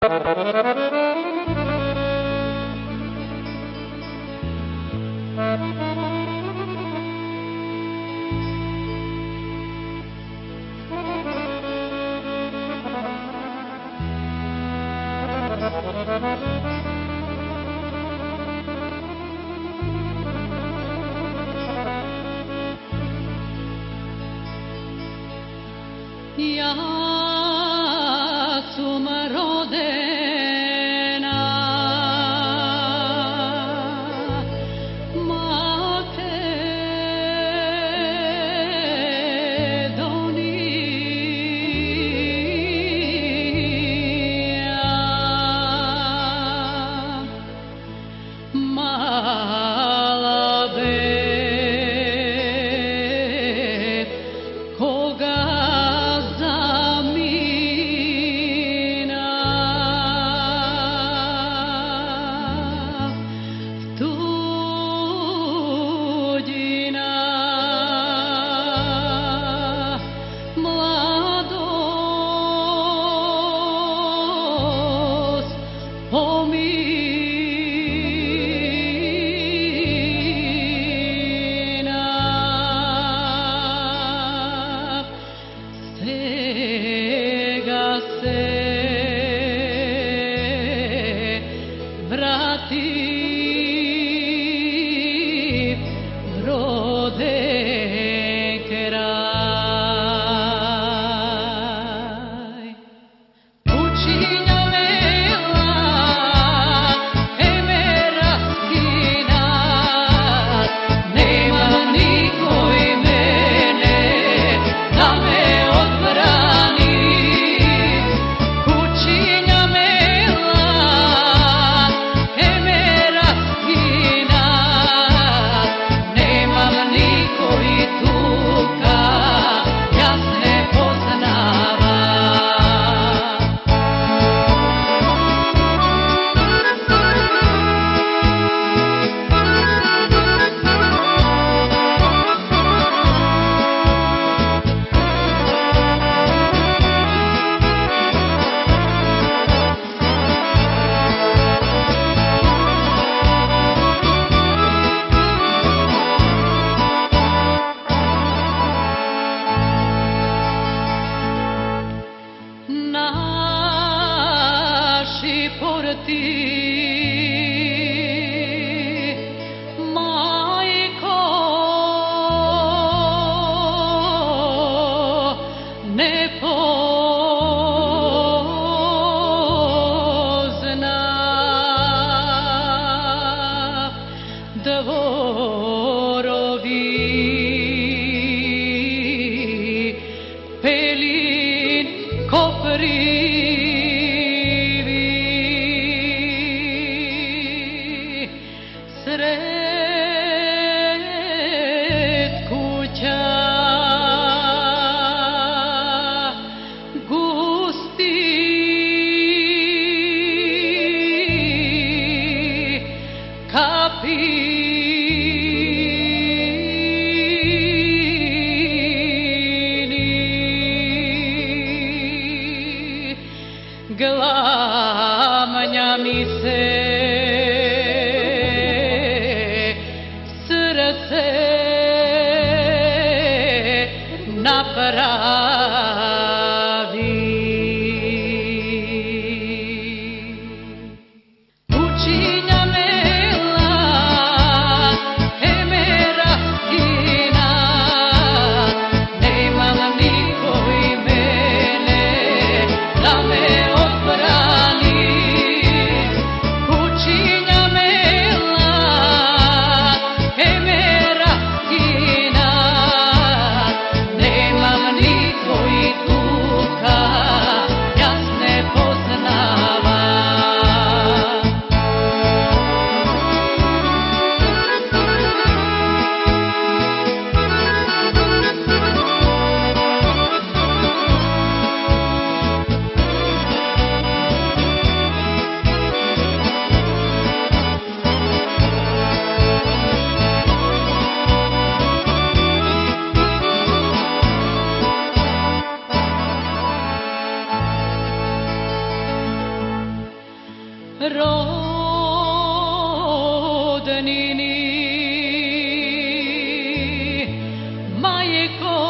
Ja sam rodena Makedonija, mala beb koga vrati rode kraj. Kućinja vela emera skina, nema niko i mene da me odbrani. Kućinja vela emera skina, nemam niko i tuka, ja se poznava. Naši porti, majko, ne pozna dvorovi pelin koprivi, sred kuća gusti kapini, glamanja mi se srce napravi. Kućinja vela emera skina, nemam niko i mene da me odbrani. rodnini. Majko,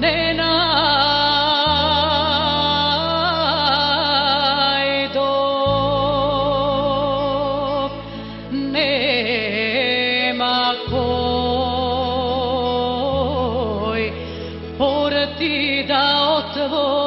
ne najdo, nema koj porti da otvori.